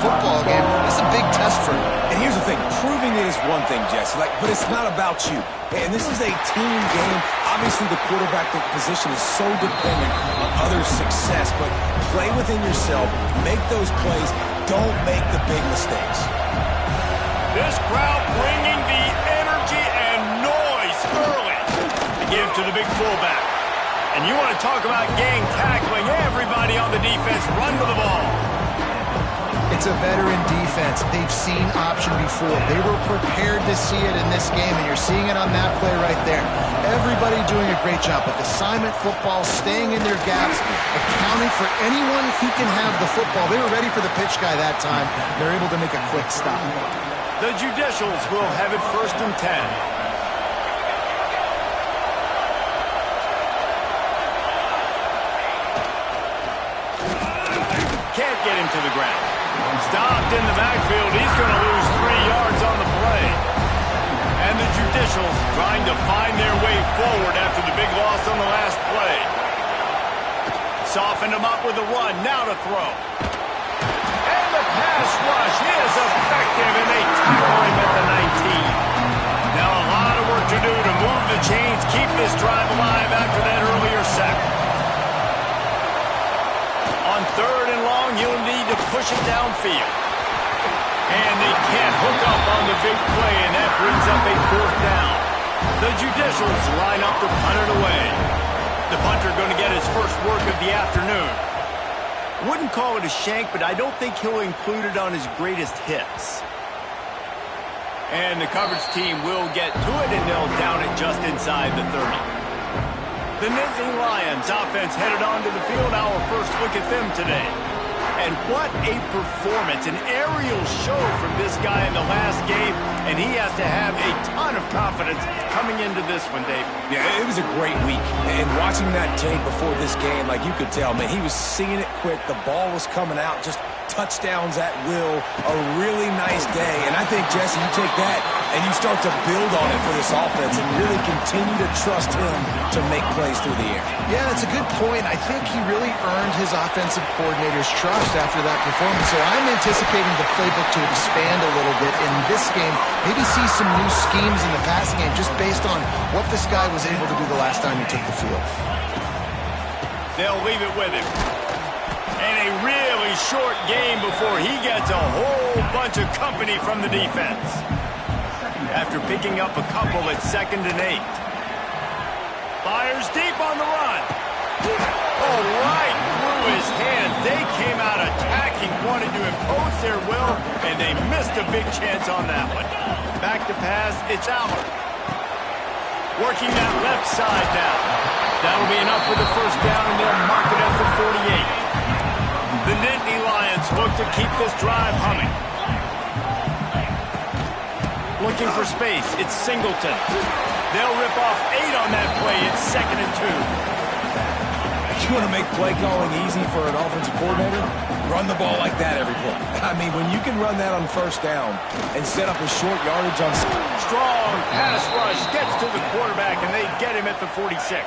football game. It's a big test for him. And here's the thing, proving it is one thing, Jesse, but it's not about you. And this is a team game. Obviously, the quarterback position is so dependent on others' success, but play within yourself, make those plays, don't make the big mistakes. This crowd bringing the energy and noise early to give to the big fullback. And you want to talk about gang tackling, everybody on the defense run to the ball. It's a veteran defense. They've seen option before. They were prepared to see it in this game, and you're seeing it on that play right there. Everybody doing a great job with assignment football, staying in their gaps, accounting for anyone who can have the football. They were ready for the pitch guy that time. They're able to make a quick stop. The Judicials will have it 1st and 10. Can't get him to the ground. Stopped in the backfield. He's going to lose 3 yards on the play. And the Judicials trying to find their way forward after the big loss on the last play. Softened him up with a run. Now to throw. And the pass rush is effective, and they tackle him at the 19. Now a lot of work to do to move the chains, keep this drive alive after that earlier sack. On 3rd and long, you'll need to push it downfield. And they can't hook up on the big play, and that brings up a 4th down. The Judicials line up to punt it away. The punter going to get his first work of the afternoon. Wouldn't call it a shank, but I don't think he'll include it on his greatest hits. And the coverage team will get to it, and they'll down it just inside the 30. The Nittany Lions offense headed onto the field. Our first look at them today. And what a performance, an aerial show from this guy in the last game, and he has to have a ton of confidence coming into this one, Dave. Yeah, it was a great week, and watching that tape before this game, you could tell, man, he was seeing it quick, the ball was coming out, just touchdowns at will, a really nice day, and I think, Jesse, you take that and you start to build on it for this offense and really continue to trust him to make plays through the air. Yeah, that's a good point. I think he really earned his offensive coordinator's trust after that performance. So I'm anticipating the playbook to expand a little bit in this game. Maybe see some new schemes in the passing game just based on what this guy was able to do the last time he took the field. They'll leave it with him. And a really short game before he gets a whole bunch of company from the defense. After picking up a couple at 2nd and 8. Fires deep on the run. Oh, right through his hands. They came out attacking, wanted to impose their will, and they missed a big chance on that one. Back to pass, it's Aller. Working that left side now. That'll be enough for the 1st down, and they'll mark it at the 48. The Nittany Lions look to keep this drive humming. Looking for space, it's Singleton. They'll rip off 8 on that play. It's 2nd and 2. You want to make play calling easy for an offensive coordinator? Run the ball like that every play. I mean, when you can run that on 1st down and set up a short yardage on... Strong pass rush gets to the quarterback, and they get him at the 46.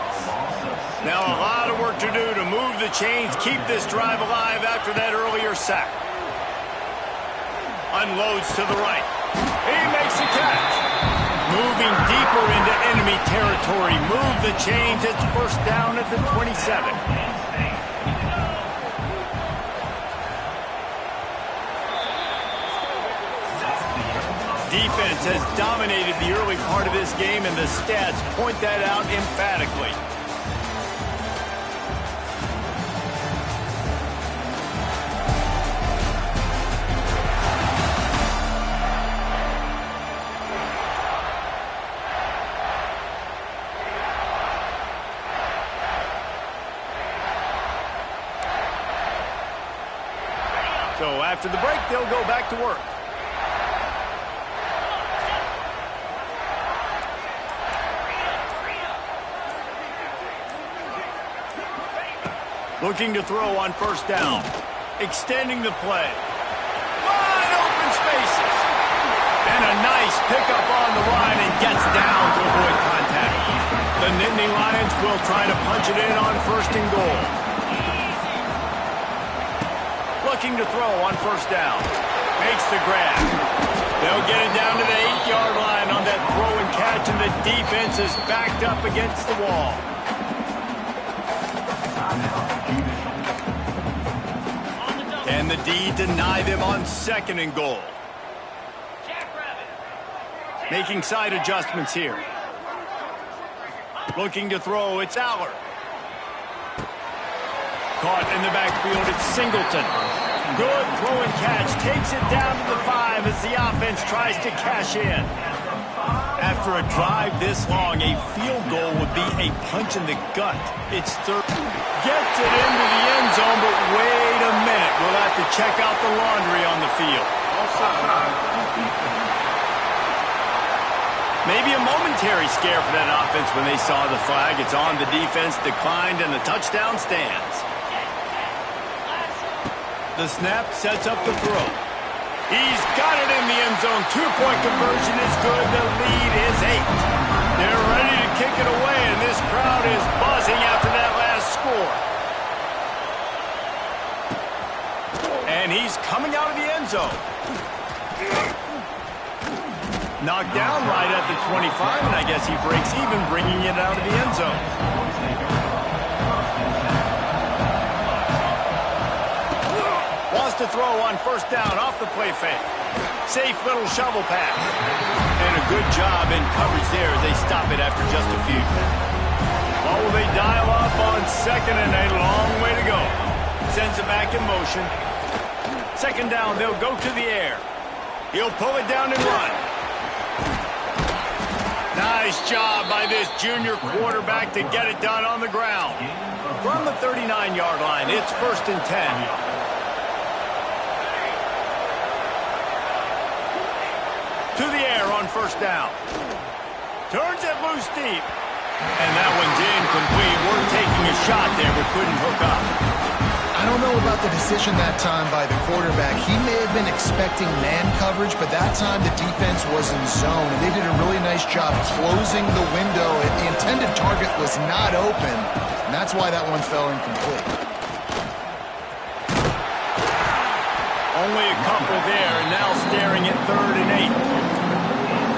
Now a lot of work to do to move the chains, keep this drive alive after that earlier sack. Unloads to the right. He makes a catch. Moving deeper into enemy territory. Move the chains. It's 1st down at the 27. Defense has dominated the early part of this game, and the stats point that out emphatically. So after the break, they'll go back to work. Looking to throw on 1st down. Extending the play. Wide open spaces. And a nice pickup on the line and gets down to avoid contact. The Nittany Lions will try to punch it in on 1st and goal. looking to throw on first down. Makes the grab. They'll get it down to the 8-yard line on that throw and catch, and the defense is backed up against the wall. And the D deny them on 2nd and goal. Making side adjustments here. Looking to throw, it's Aller. Caught in the backfield, it's Singleton. Good throw and catch, takes it down to the 5 as the offense tries to cash in. After a drive this long, a field goal would be a punch in the gut. It's third. Gets it into the end zone, but wait a minute. We'll have to check out the laundry on the field. Maybe a momentary scare for that offense when they saw the flag. It's on, the defense declined, and the touchdown stands. The snap sets up the throw. He's got it in the end zone. 2-point conversion is good. The lead is 8. They're ready to kick it away, and this crowd is buzzing after that last score. And he's coming out of the end zone. Knocked down right at the 25, and I guess he breaks even, bringing it out of the end zone. Wants to throw on first down off the play fake. Safe little shovel pass. And a good job in coverage there as they stop it after just a few. What will they dial up on 2nd and a long way to go? Sends it back in motion. 2nd down, they'll go to the air. He'll pull it down and run. Nice job by this junior quarterback to get it done on the ground. From the 39-yard line, it's 1st and 10. To the air on first down. Turns it loose deep. And that one's incomplete. We're taking a shot there, but couldn't hook up. I don't know about the decision that time by the quarterback. He may have been expecting man coverage, but that time the defense was in zone. And they did a really nice job closing the window. The intended target was not open, and that's why that one fell incomplete. Only a couple there, and now staring at 3rd and 8.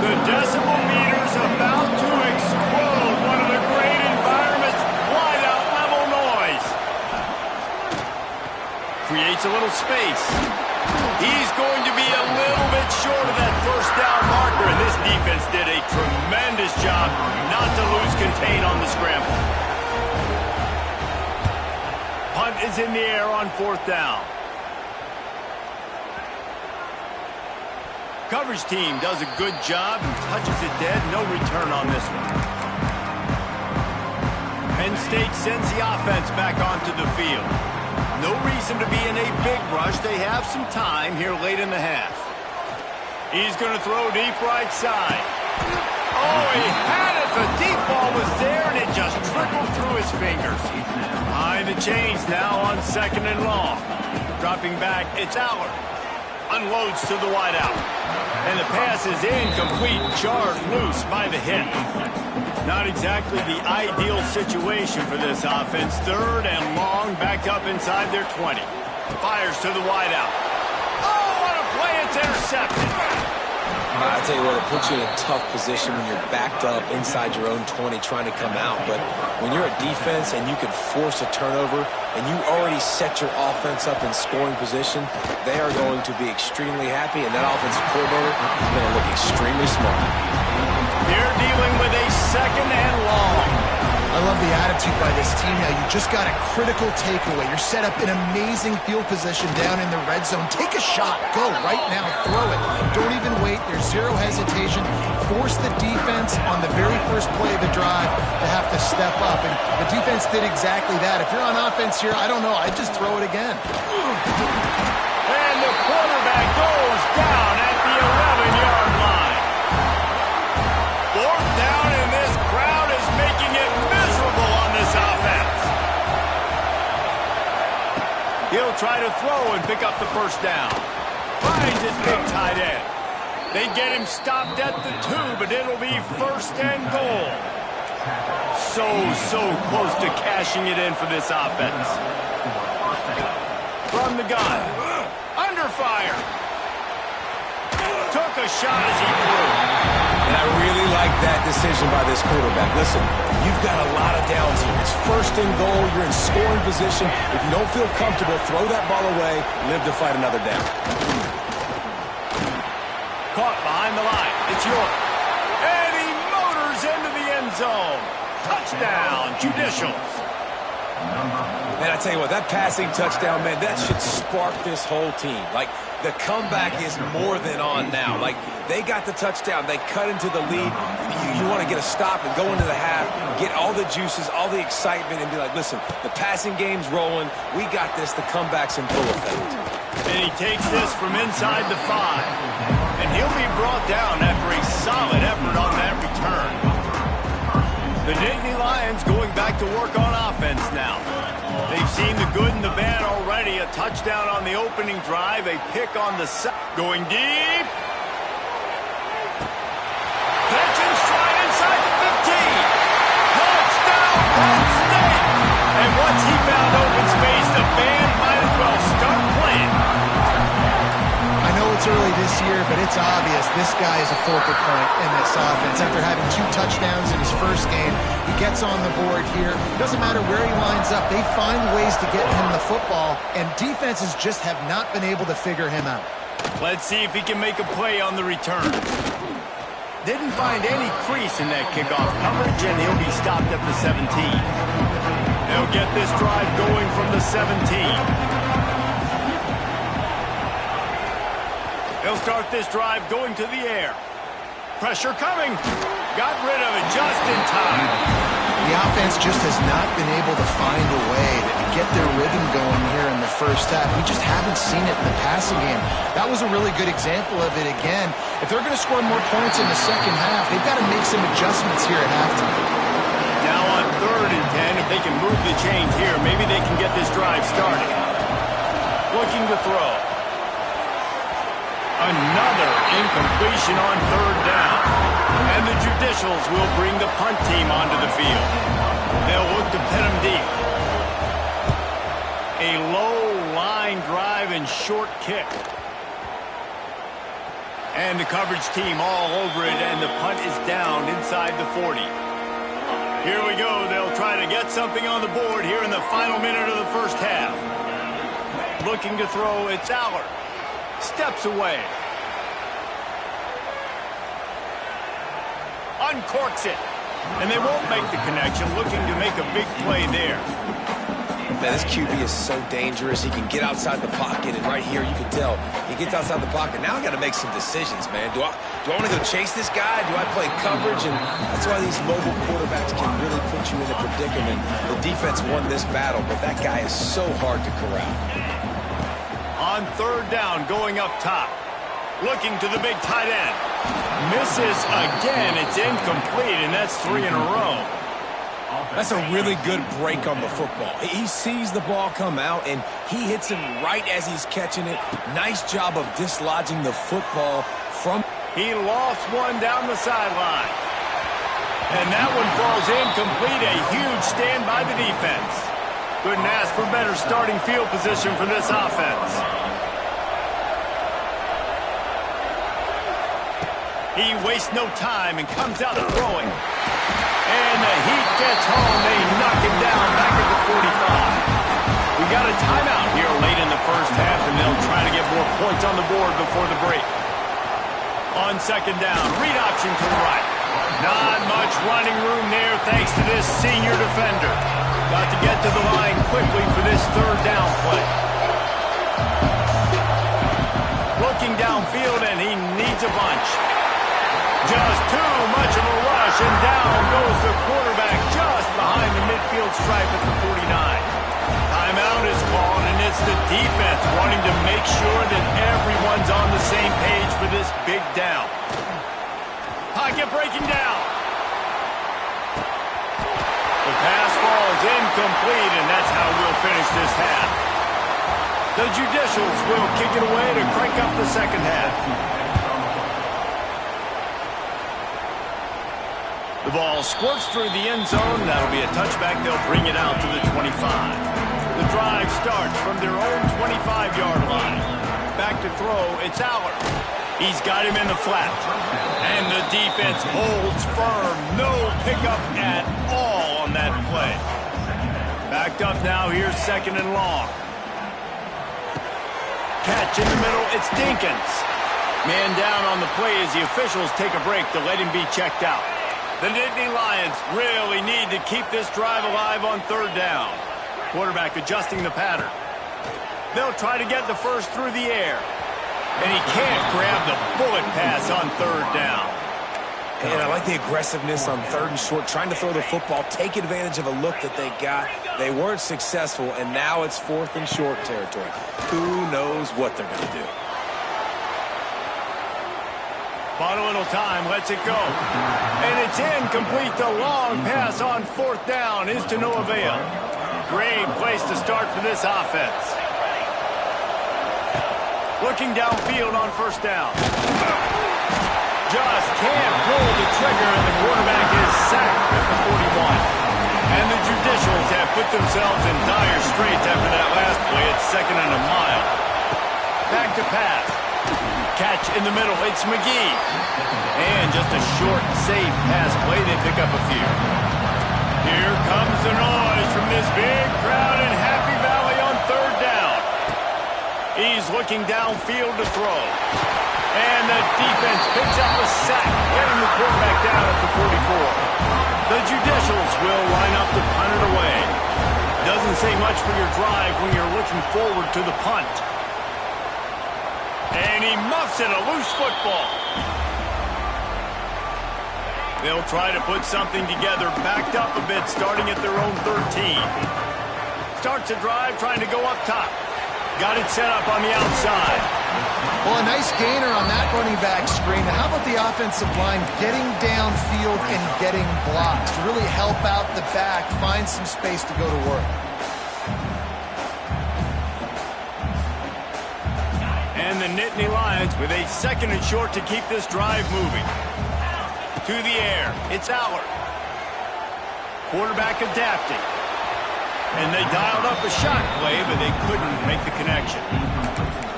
The decibel meter's about to explode. One of the great environments, wide-out level noise. Creates a little space. He's going to be a little bit short of that first down marker, and this defense did a tremendous job not to lose contain on the scramble. Punt is in the air on 4th down. Coverage team does a good job and touches it dead. No return on this one. Penn State sends the offense back onto the field. No reason to be in a big rush. They have some time here late in the half. He's going to throw deep right side. Oh, he had it. The deep ball was there, and it just trickled through his fingers. Behind the chains now on 2nd and long. Dropping back, it's Aller. Unloads to the wideout. And the pass is incomplete, charged loose by the hit. Not exactly the ideal situation for this offense. 3rd and long, back up inside their 20. Fires to the wideout. Oh, what a play! It's intercepted. I tell you what, it puts you in a tough position when you're backed up inside your own 20 trying to come out. But when you're a defense and you can force a turnover and you already set your offense up in scoring position, they are going to be extremely happy, and that offensive coordinator is going to look extremely smart. They're dealing with a 2nd and long. I love the attitude by this team now. You just got a critical takeaway. You're set up in amazing field position down in the red zone. Take a shot. Go right now. Throw it. Don't even wait. There's zero hesitation. Force the defense on the very first play of the drive to have to step up. And the defense did exactly that. If you're on offense here, I don't know. I'd just throw it again. And the quarterback goes down at the 11-yard line. 4th down, and this crowd is making it miserable on this offense. He'll try to throw and pick up the first down. Finds his big tight end. They get him stopped at the 2, but it'll be 1st and goal. So close to cashing it in for this offense. From the gun. fire. Took a shot as he threw. And I really like that decision by this quarterback. Listen, you've got a lot of downs here. It's first and goal. You're in scoring position. If you don't feel comfortable, throw that ball away. Live to fight another down. Caught behind the line. It's York. And he motors into the end zone. Touchdown, Judicials. Man, I tell you what, that passing touchdown, man, that should spark this whole team. Like, the comeback is more than on now. Like, they got the touchdown. They cut into the lead. You want to get a stop and go into the half, get all the juices, all the excitement, and be like, listen, the passing game's rolling. We got this. The comeback's in full effect. And he takes this from inside the 5. And he'll be brought down after a solid effort on that return. The Nittany Lions going back to work on offense now. They've seen the good and the bad already. A touchdown on the opening drive, a pick on the side. Going deep. Catch and stride inside the 15. Touchdown, Penn State. And once he found open space, the band might as well start playing. I know it's early this year, but it's obvious this guy is a focal point in this offense. After having 2 touchdowns in his first game, he gets on the board here. Doesn't matter where he lines up, they find ways to get him the football, and defenses just have not been able to figure him out. Let's see if he can make a play on the return. Didn't find any crease in that kickoff coverage, and he'll be stopped at the 17. They'll get this drive going from the 17. They'll start this drive going to the air. Pressure coming. Got rid of it just in time. The offense just has not been able to find a way to get their rhythm going here in the first half. We just haven't seen it in the passing game. That was a really good example of it again. If they're going to score more points in the second half, they've got to make some adjustments here at halftime. Now on 3rd and 10, if they can move the chains here, maybe they can get this drive started. Looking to throw. Another incompletion on 3rd down. And the Judicials will bring the punt team onto the field. They'll look to pin them deep. A low line drive and short kick. And the coverage team all over it, and the punt is down inside the 40. Here we go. They'll try to get something on the board here in the final minute of the first half. Looking to throw, it's Allard. Steps away. Uncorks it. And they won't make the connection, looking to make a big play there. Man, this QB is so dangerous. He can get outside the pocket, and right here you can tell he gets outside the pocket. Now I got to make some decisions, man. Do I want to go chase this guy? Do I play coverage? And that's why these mobile quarterbacks can really put you in a predicament. The defense won this battle, but that guy is so hard to corral. On 3rd down, going up top. Looking to the big tight end. Misses again. It's incomplete, and that's 3 in a row. That's a really good break on the football. He sees the ball come out, and he hits him right as he's catching it. Nice job of dislodging the football from... He lost one down the sideline. And that one falls incomplete. A huge stand by the defense. Couldn't ask for better starting field position for this offense. He wastes no time and comes out throwing. And the Heat gets home. They knock him down back at the 45. We got a timeout here late in the first half, and they'll try to get more points on the board before the break. On 2nd down, read option to the right. Not much running room there thanks to this senior defender. Got to get to the line quickly for this 3rd down play. Looking downfield, and he needs a bunch. Just too much of a rush, and down goes the quarterback just behind the midfield stripe at the 49. Timeout is called, and it's the defense wanting to make sure that everyone's on the same page for this big down. Pocket breaking down. The pass ball is incomplete, and that's how we'll finish this half. The Judicials will kick it away to crank up the second half. The ball squirts through the end zone. That'll be a touchback. They'll bring it out to the 25. The drive starts from their own 25-yard line. Back to throw. It's Aller. He's got him in the flat. And the defense holds firm. No pickup at all on that play. Backed up now. Here's 2nd and long. Catch in the middle. It's Dinkins. Man down on the play as the officials take a break to let him be checked out. The Nittany Lions really need to keep this drive alive on 3rd down. Quarterback adjusting the pattern. They'll try to get the first through the air. And he can't grab the bullet pass on 3rd down. And I like the aggressiveness on 3rd and short, trying to throw the football, take advantage of a look that they got. They weren't successful, and now it's 4th and short territory. Who knows what they're going to do? Bought a little time, lets it go. And it's incomplete. The long pass on 4th down is to no avail. Great place to start for this offense. Looking downfield on 1st down. Just can't pull the trigger, and the quarterback is sacked at the 41. And the Judicials have put themselves in dire straits after that last play. It's 2nd and a mile. Back to pass. Catch in the middle. It's McGee. And just a short, safe pass play. They pick up a few. Here comes the noise from this big crowd in Happy Valley on 3rd down. He's looking downfield to throw. And the defense picks up a sack, getting the quarterback down at the 44. The Judicials will line up to punt it away. Doesn't say much for your drive when you're looking forward to the punt. And he muffs it, a loose football. They'll try to put something together, backed up a bit, starting at their own 13. Starts a drive, trying to go up top. Got it set up on the outside. Well, a nice gainer on that running back screen. How about the offensive line getting downfield and getting blocks to really help out the back, find some space to go to work? And the Nittany Lions with a 2nd and short to keep this drive moving. To the air, it's Aller. Quarterback adapting. And they dialed up a shot play, but they couldn't make the connection.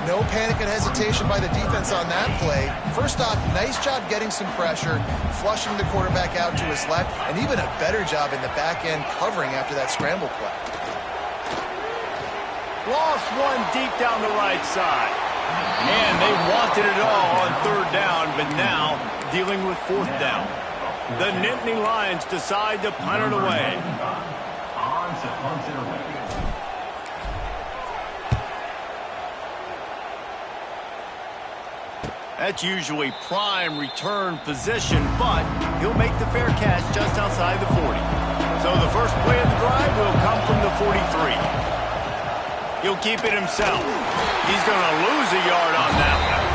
No panic and hesitation by the defense on that play. First off, nice job getting some pressure, flushing the quarterback out to his left, and even a better job in the back end covering after that scramble play. Lost one deep down the right side. And they wanted it all on 3rd down, but now dealing with 4th down. The Nittany Lions decide to punt it away. That's usually prime return position, but he'll make the fair catch just outside the 40. So the first play of the drive will come from the 43. He'll keep it himself. He's going to lose a yard on that one.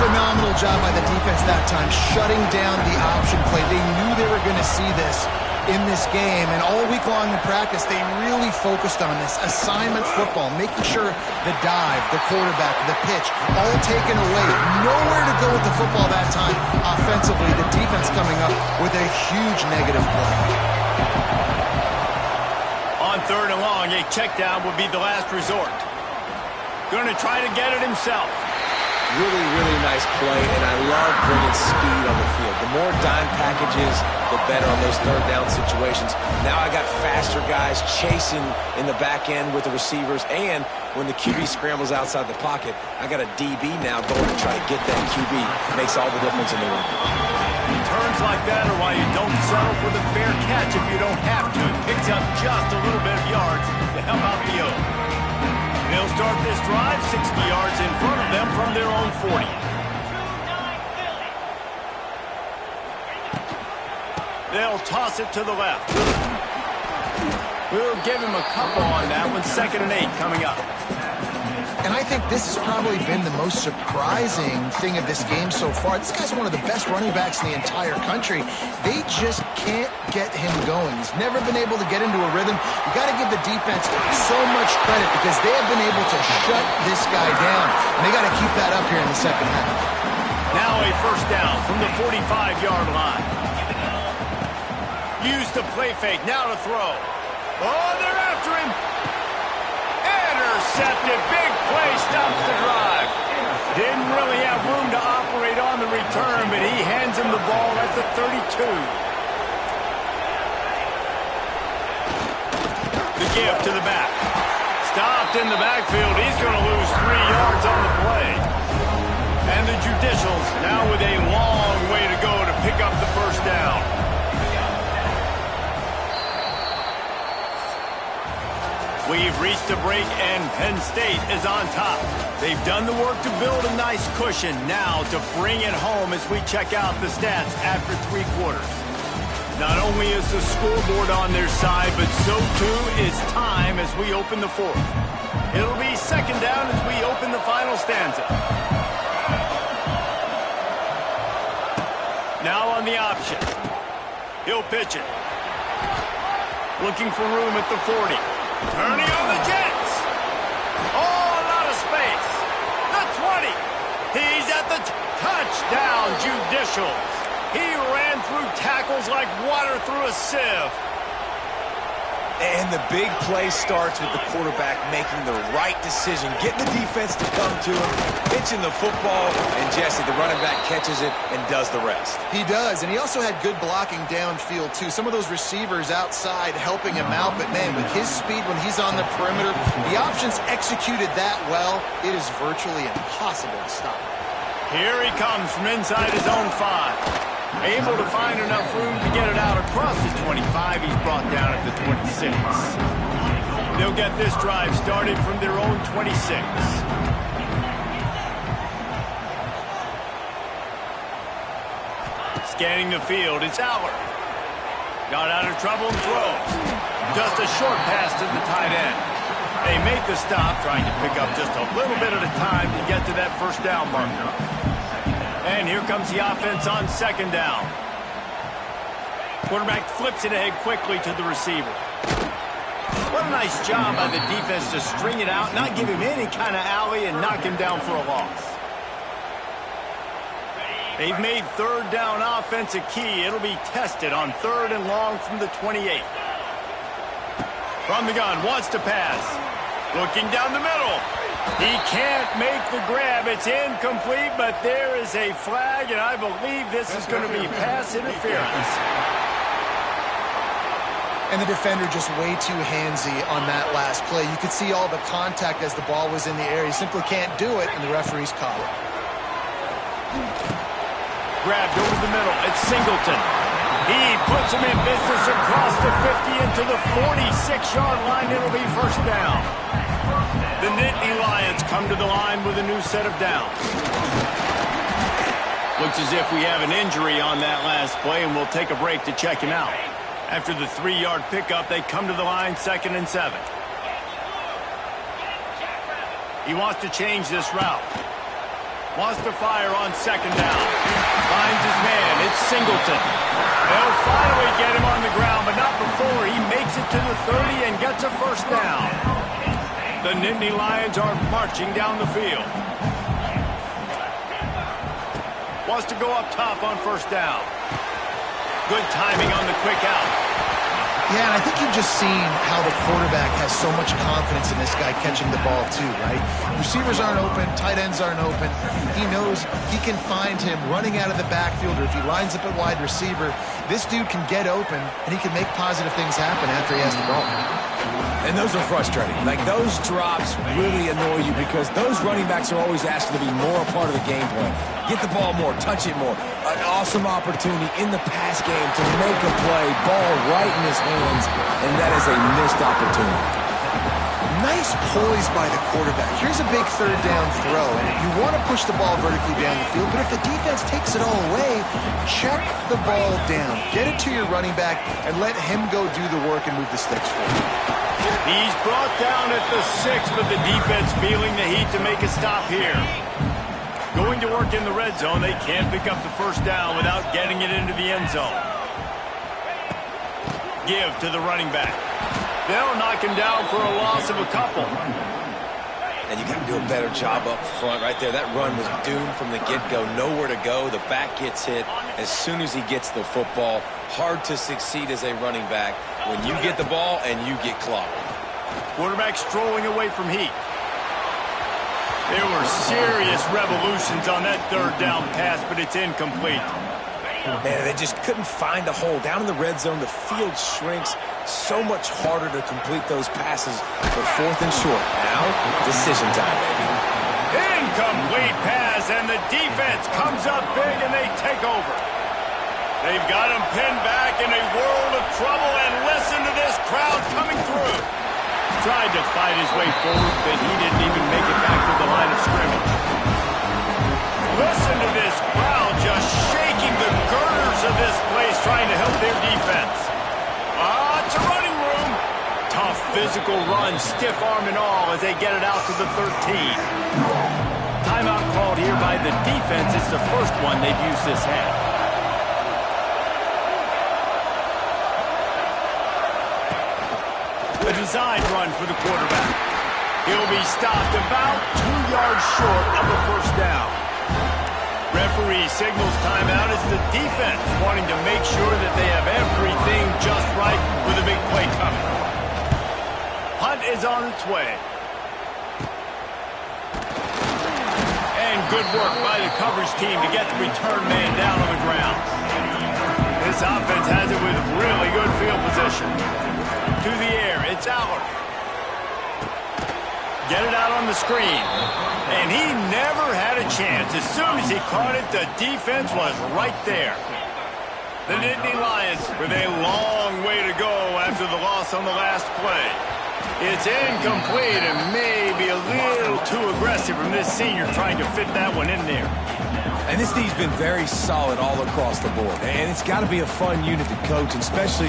Phenomenal job by the defense that time, shutting down the option play. They knew they were going to see this in this game, and all week long in practice, they really focused on this assignment football, making sure the dive, the quarterback, the pitch, all taken away. Nowhere to go with the football that time. Offensively, the defense coming up with a huge negative play. On 3rd and long, a check down would be the last resort. Going to try to get it himself. Really, really nice play, and I love bringing speed on the field. The more dime packages, the better on those 3rd down situations. Now I got faster guys chasing in the back end with the receivers, and when the QB scrambles outside the pocket, I got a DB now going to try to get that QB. Makes all the difference in the world. Turns like that are why you don't settle for the fair catch if you don't have to. It picks up just a little bit of yards to help out the O. They'll start this drive 60 yards in front of them from their own 40. They'll toss it to the left. We'll give him a couple on that one. 2nd and 8 coming up. And I think this has probably been the most surprising thing of this game so far. This guy's one of the best running backs in the entire country. They just can't get him going. He's never been able to get into a rhythm. You got to give the defense so much credit because they have been able to shut this guy down. And they got to keep that up here in the 2nd half. Now a 1st down from the 45-yard line. Use the play fake. Now to throw. Oh, they're after him. intercepted. Big play stops the drive. Didn't really have room to operate on the return, but he hands him the ball at the 32. The give to the back. Stopped in the backfield. He's going to lose 3 yards on the play. And the Judicials now with a long way to go to pick up the first down. We've reached a break, and Penn State is on top. They've done the work to build a nice cushion. Now to bring it home as we check out the stats after 3 quarters. Not only is the scoreboard on their side, but so too is time as we open the fourth. It'll be second down as we open the final stanza. Now on the option. He'll pitch it. Looking for room at the 40. Turning on the Jets. Oh, a lot of space. The 20. He's at the touchdown, Judicials. He ran through tackles like water through a sieve. And the big play starts with the quarterback making the right decision, getting the defense to come to him, pitching the football, and Jesse, the running back, catches it and does the rest. He does, and he also had good blocking downfield, too. Some of those receivers outside helping him out, but, man, with his speed when he's on the perimeter, the options executed that well, it is virtually impossible to stop. Here he comes from inside his own 5. Able to find enough room to get it out across the 25. He's brought down at the 26. They'll get this drive started from their own 26. Scanning the field, it's Aller. Got out of trouble and throws. Just a short pass to the tight end. They make the stop, trying to pick up just a little bit at a time to get to that first down marker. And here comes the offense on second down. Quarterback flips it ahead quickly to the receiver. What a nice job by the defense to string it out, not give him any kind of alley, and knock him down for a loss. They've made third down offense a key. It'll be tested on 3rd and long from the 28. From the gun, wants to pass. Looking down the middle. He can't make the grab. It's incomplete, but there is a flag, and I believe this is going to be pass interference. And the defender just way too handsy on that last play. You could see all the contact as the ball was in the air. He simply can't do it, and the referee's caught it. Grabbed over the middle. It's Singleton. He puts him in business across the 50 into the 46-yard line. It'll be first down. The Nittany Lions come to the line with a new set of downs. Looks as if we have an injury on that last play, and we'll take a break to check him out. After the 3-yard pickup, they come to the line 2nd and 7. He wants to change this route. Wants to fire on second down. Finds his man. It's Singleton. They'll finally get him on the ground, but not before he makes it to the 30 and gets a first down. The Nittany Lions are marching down the field. Wants to go up top on first down. Good timing on the quick out. Yeah, and I think you've just seen how the quarterback has so much confidence in this guy catching the ball too, right? Receivers aren't open, tight ends aren't open. He knows he can find him running out of the backfield, or if he lines up at wide receiver, this dude can get open, and he can make positive things happen after he has the ball. And those are frustrating. Like, those drops really annoy you because those running backs are always asked to be more a part of the game plan. Get the ball more, touch it more. An awesome opportunity in the pass game to make a play, ball right in his hands, and that is a missed opportunity. Nice poise by the quarterback. Here's a big 3rd down throw, and you want to push the ball vertically down the field, but if the defense takes it all away, check the ball down. Get it to your running back and let him go do the work and move the sticks for you. He's brought down at the 6, but the defense feeling the heat to make a stop here. Going to work in the red zone, they can't pick up the first down without getting it into the end zone. Give to the running back. They'll knock him down for a loss of a couple. And you got to do a better job up front right there. That run was doomed from the get-go. Nowhere to go. The back gets hit as soon as he gets the football. Hard to succeed as a running back when you get the ball and you get clocked. Quarterback strolling away from heat. There were serious revolutions on that third down pass, but it's incomplete. Man, they just couldn't find a hole. Down in the red zone, the field shrinks. So much harder to complete those passes for fourth and short. Now, decision time, baby. Incomplete pass, and the defense comes up big, and they take over. They've got him pinned back in a world of trouble, and listen to this crowd coming through. Tried to fight his way forward, but he didn't even make it back to the line of scrimmage. Listen to this crowd just shaking the girders of this place, trying to help their defense. It's a running room. Tough physical run, stiff arm and all, as they get it out to the 13. Timeout called here by the defense. It's the first one they've used this half. A design run for the quarterback. He'll be stopped about 2 yards short of the first down. Referee signals timeout. It's the defense wanting to make sure that they have everything just right with a big play coming. Punt is on its way. And good work by the coverage team to get the return man down on the ground. This offense has it with really good field position. To the air, it's Allard. Get it out on the screen. And he never had a chance. As soon as he caught it, the defense was right there. The Nittany Lions with a long way to go after the loss on the last play. It's incomplete and maybe a little too aggressive from this senior trying to fit that one in there. And this team's been very solid all across the board. And it's got to be a fun unit to coach, especially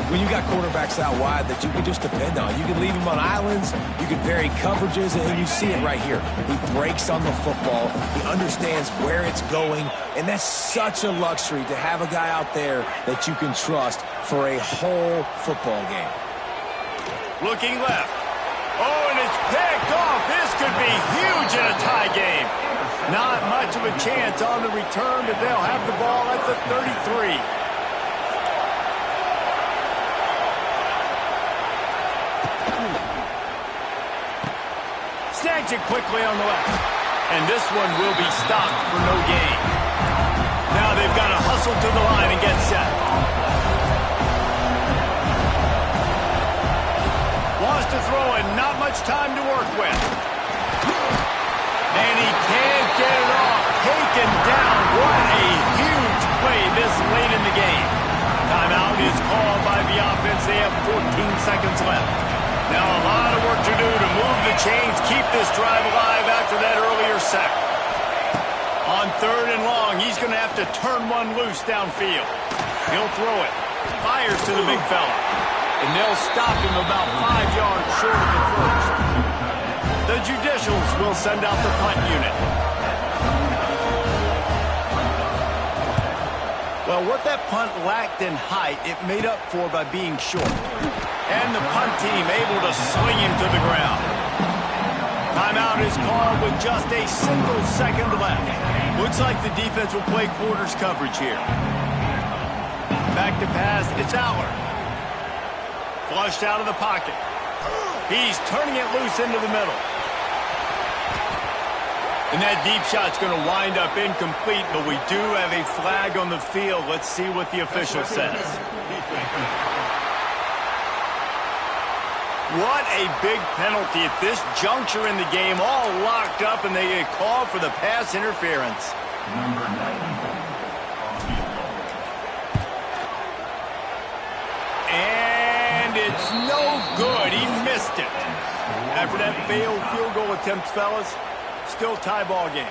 when you got quarterbacks out wide that you can just depend on. You can leave him on islands, you can vary coverages, and you see it right here. He breaks on the football, he understands where it's going, and that's such a luxury to have a guy out there that you can trust for a whole football game. Looking left. Oh, and it's picked off. This could be huge in a tie game. Not much of a chance on the return, but they'll have the ball at the 33. Snags it quickly on the left. And this one will be stopped for no gain. Now they've got to hustle to the line and get set. Wants to throw it, not much time to work with. And he can't get it off. Taken down. What a huge play this late in the game. Timeout is called by the offense. They have 14 seconds left. Now a lot of work to do to move the chains, keep this drive alive after that earlier sack. On third and long, he's going to have to turn one loose downfield. He'll throw it. Fires to the big fella. And they'll stop him about 5 yards short of the first. The Judicials will send out the punt unit. Well, what that punt lacked in height, it made up for by being short. And the punt team able to swing him to the ground. Timeout is called with just a single second left. Looks like the defense will play quarters coverage here. Back to pass, it's Allard. Flushed out of the pocket. He's turning it loose into the middle. And that deep shot's going to wind up incomplete, but we do have a flag on the field. Let's see what the official says. What a big penalty at this juncture in the game, all locked up, and they get called for the pass interference. And it's no good. He missed it. After that failed field goal attempt, fellas, still tie ball game.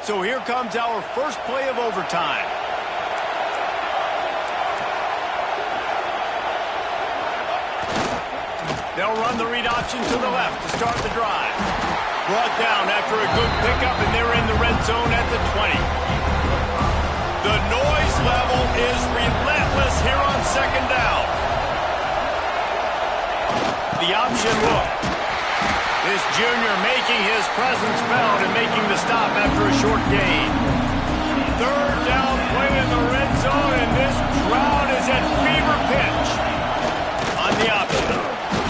So here comes our first play of overtime. They'll run the read option to the left to start the drive. Brought down after a good pickup, and they're in the red zone at the 20. The noise level is relentless here on second down. The option look. This junior making his presence felt and making the stop after a short gain. Third down play in the red zone, and this crowd is at fever pitch. On the option,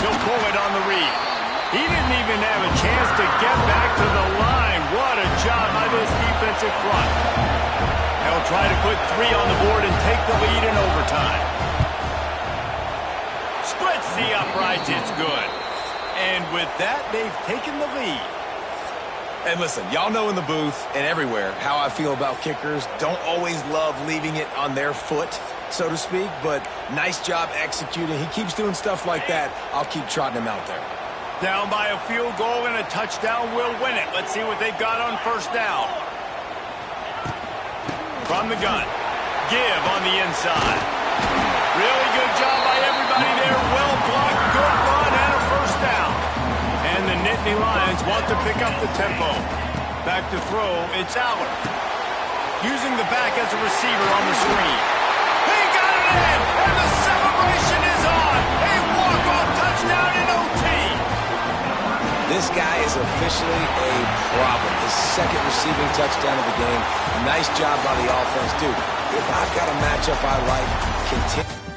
he'll pull it on the read. He didn't even have a chance to get back to the line. What a job by this defensive front. They'll try to put 3 on the board and take the lead in overtime. Splits the uprights, it's good. And with that, they've taken the lead. And listen, y'all know in the booth and everywhere how I feel about kickers. Don't always love leaving it on their foot, so to speak, but nice job executing. He keeps doing stuff like that. I'll keep trotting him out there. Down by a field goal and a touchdown will win it. Let's see what they've got on first down. From the gun. Give on the inside. Really good job by everybody there. Well blocked, good run, and a first down. And the Nittany Lions want to pick up the tempo. Back to throw, it's Aller. Using the back as a receiver on the screen. He got it in, and the celebration is on. A walk-off touchdown in OT. This guy is officially a problem. His second receiving touchdown of the game. Nice job by the offense, dude. If I've got a matchup I like, continue.